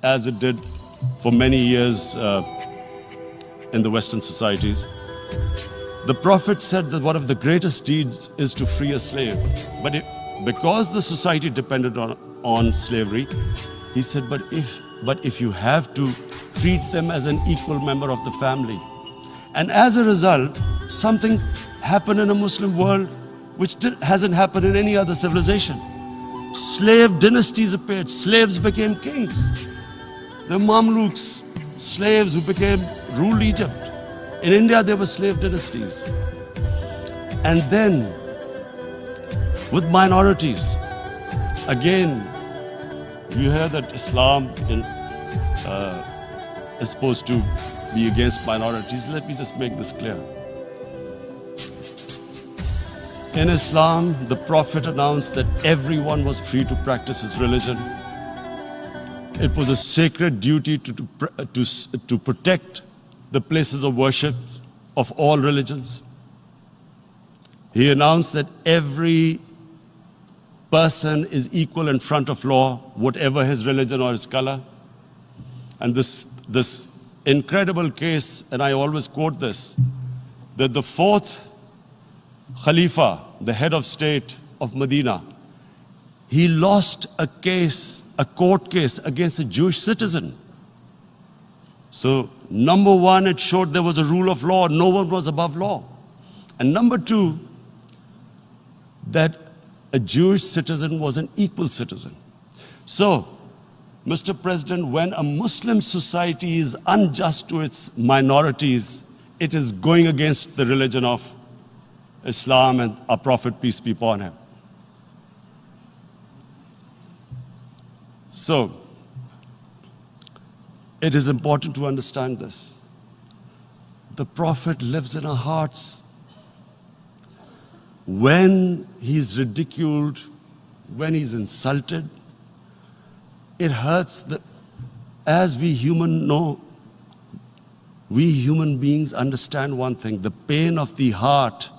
as it did for many years in the Western societies. The Prophet said that one of the greatest deeds is to free a slave. But because the society depended on slavery, he said, but if you have to treat them as an equal member of the family. And as a result, something happened in a Muslim world which hasn't happened in any other civilization. Slave dynasties appeared. Slaves became kings. The Mamluks, slaves who ruled Egypt. In India, there were slave dynasties. And then, with minorities, again, you hear that Islam is supposed to be against minorities. Let me just make this clear. In Islam, the Prophet announced that everyone was free to practice his religion. It was a sacred duty to protect the places of worship of all religions. He announced that every person is equal in front of law, whatever his religion or his color. And this incredible case, and I always quote this, that the fourth Khalifa, the head of state of Medina, he lost a court case against a Jewish citizen. So, number one, it showed there was a rule of law, no one was above law. And number two, that a Jewish citizen was an equal citizen. So, Mr. President, when a Muslim society is unjust to its minorities, it is going against the religion of Islam and our Prophet, peace be upon him. So, it is important to understand this. The Prophet lives in our hearts. When he's ridiculed, when he's insulted, it hurts. As we human beings understand one thing, the pain of the heart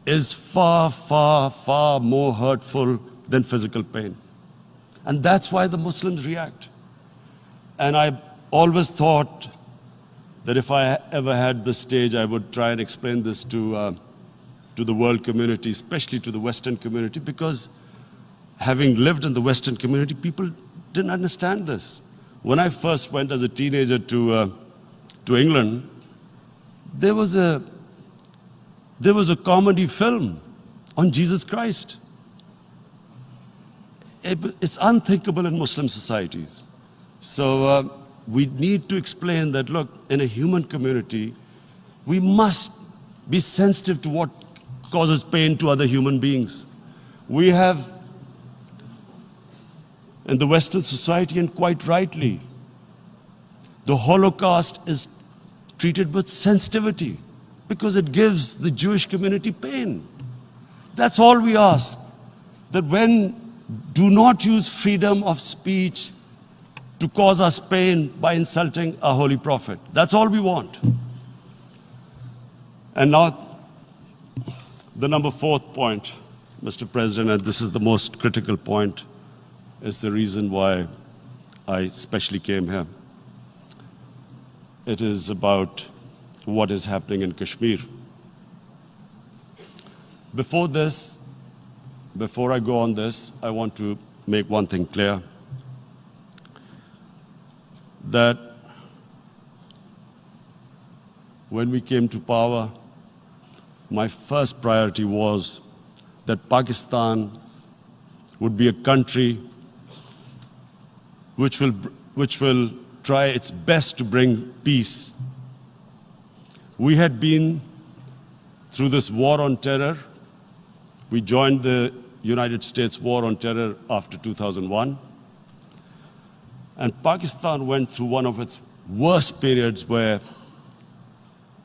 is far, far, far more hurtful than physical pain. And that's why the Muslims react. And I always thought that if I ever had the stage, I would try and explain this to the world community, especially to the Western community, because having lived in the Western community, people didn't understand this. When I first went as a teenager to England, there was a comedy film on Jesus Christ. It's unthinkable in Muslim societies. So we need to explain that, look, in a human community, we must be sensitive to what causes pain to other human beings. We have, in the Western society, and quite rightly, the Holocaust is treated with sensitivity because it gives the Jewish community pain. That's all we ask. That do not use freedom of speech to cause us pain by insulting our Holy Prophet. That's all we want. And now, the number fourth point, Mr. President, and this is the most critical point, is the reason why I especially came here. It is about what is happening in Kashmir. Before I go on this, I want to make one thing clear. That when we came to power, my first priority was that Pakistan would be a country which will try its best to bring peace. We had been through this war on terror. We joined the United States war on terror after 2001. And Pakistan went through one of its worst periods where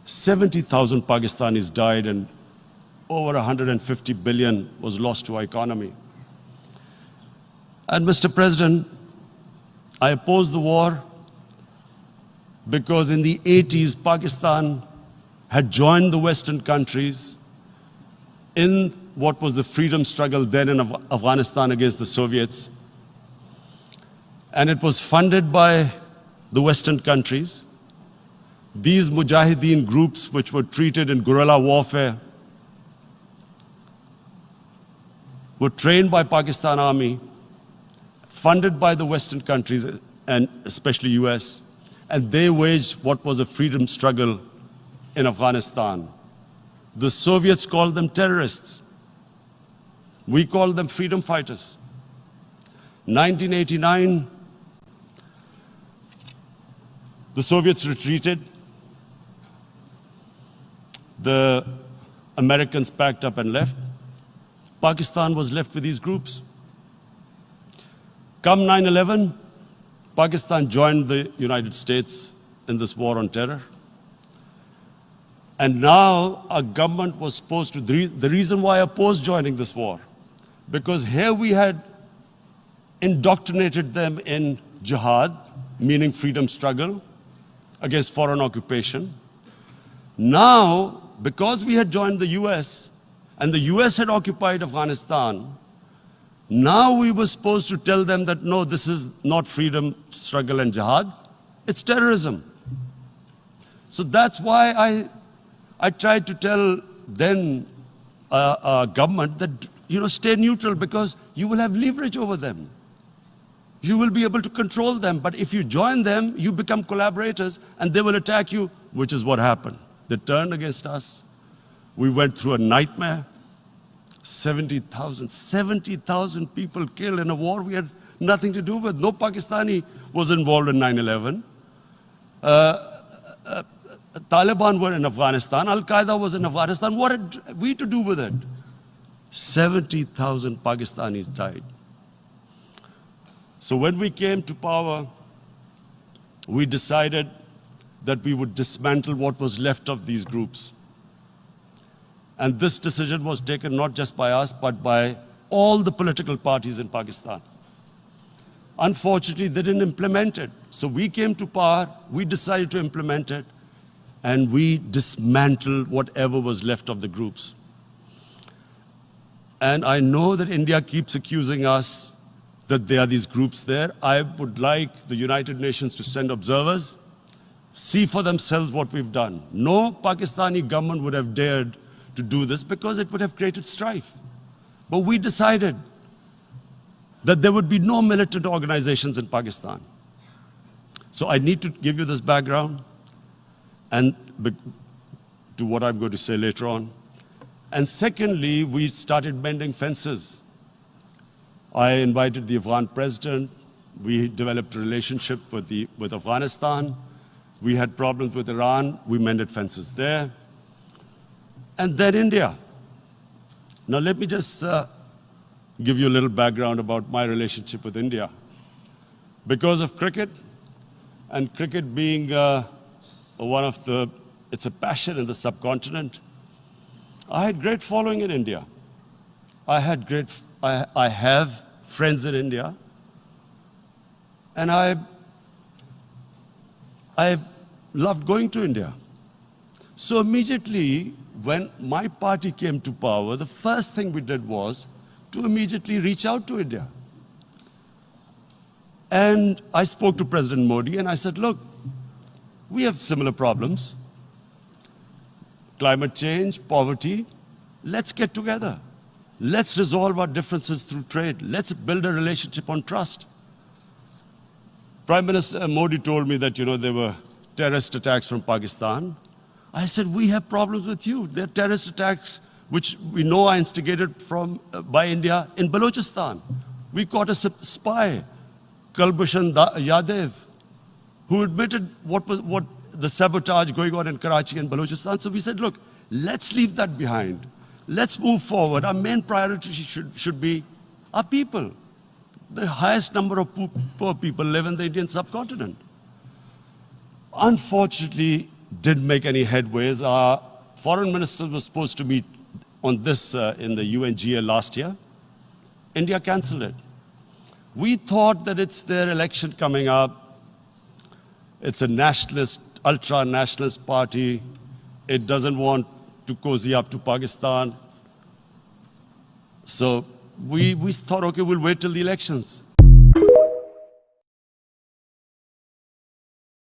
70,000 Pakistanis died and over 150 billion was lost to our economy. And Mr. President, I opposed the war because in the 80s, Pakistan had joined the Western countries in what was the freedom struggle then in Afghanistan against the Soviets. and it was funded by the Western countries. These Mujahideen groups, which were treated in guerrilla warfare, were trained by Pakistan Army, funded by the Western countries, and especially US, and they waged what was a freedom struggle in Afghanistan. The Soviets called them terrorists. We called them freedom fighters. 1989, the Soviets retreated. The Americans packed up and left. Pakistan was left with these groups. Come 9/11, Pakistan joined the United States in this war on terror. And now our government was supposed to, the reason why I opposed joining this war, because here we had indoctrinated them in jihad, meaning freedom struggle against foreign occupation. Now, because we had joined the US, and the US had occupied Afghanistan, now we were supposed to tell them that, no, this is not freedom struggle and jihad, it's terrorism. So that's why I tried to tell then government that, stay neutral, because you will have leverage over them. You will be able to control them. But if you join them, you become collaborators and they will attack you, which is what happened. They turned against us. We went through a nightmare. 70,000 people killed in a war we had nothing to do with. No Pakistani was involved in 9/11. Taliban were in Afghanistan. Al-Qaeda was in Afghanistan. What had we to do with it? 70,000 Pakistanis died. So when we came to power, we decided that we would dismantle what was left of these groups. And this decision was taken not just by us, but by all the political parties in Pakistan. Unfortunately, they didn't implement it. So we came to power, we decided to implement it, and we dismantled whatever was left of the groups. And I know that India keeps accusing us that there are these groups there. I would like the United Nations to send observers, see for themselves what we've done. No Pakistani government would have dared to do this because it would have created strife. But we decided that there would be no militant organizations in Pakistan. So I need to give you this background and to what I'm going to say later on. And secondly, we started mending fences. I invited the Afghan president. We developed a relationship with Afghanistan. We had problems with Iran. We mended fences there. And then India. Now let me just give you a little background about my relationship with India. Because of cricket, and cricket being it's a passion in the subcontinent, I had great following in India. I have friends in India, and I loved going to India. So immediately, when my party came to power, the first thing we did was to immediately reach out to India. And I spoke to President Modi and I said, look, we have similar problems. Climate change, poverty, let's get together. Let's resolve our differences through trade. Let's build a relationship on trust. Prime Minister Modi told me that, there were terrorist attacks from Pakistan. I said, we have problems with you. There are terrorist attacks which we know are instigated by India in Balochistan. We caught a spy, Kulbhushan Yadav, who admitted what the sabotage going on in Karachi and Balochistan. So we said, look, let's leave that behind. Let's move forward. Our main priority should be our people. The highest number of poor people live in the Indian subcontinent. Unfortunately, didn't make any headways. Our foreign ministers were supposed to meet on this in the UNGA last year. India cancelled it. We thought that it's their election coming up. It's a nationalist, ultra-nationalist party. It doesn't want to cozy up to Pakistan. So we thought, okay, we'll wait till the elections.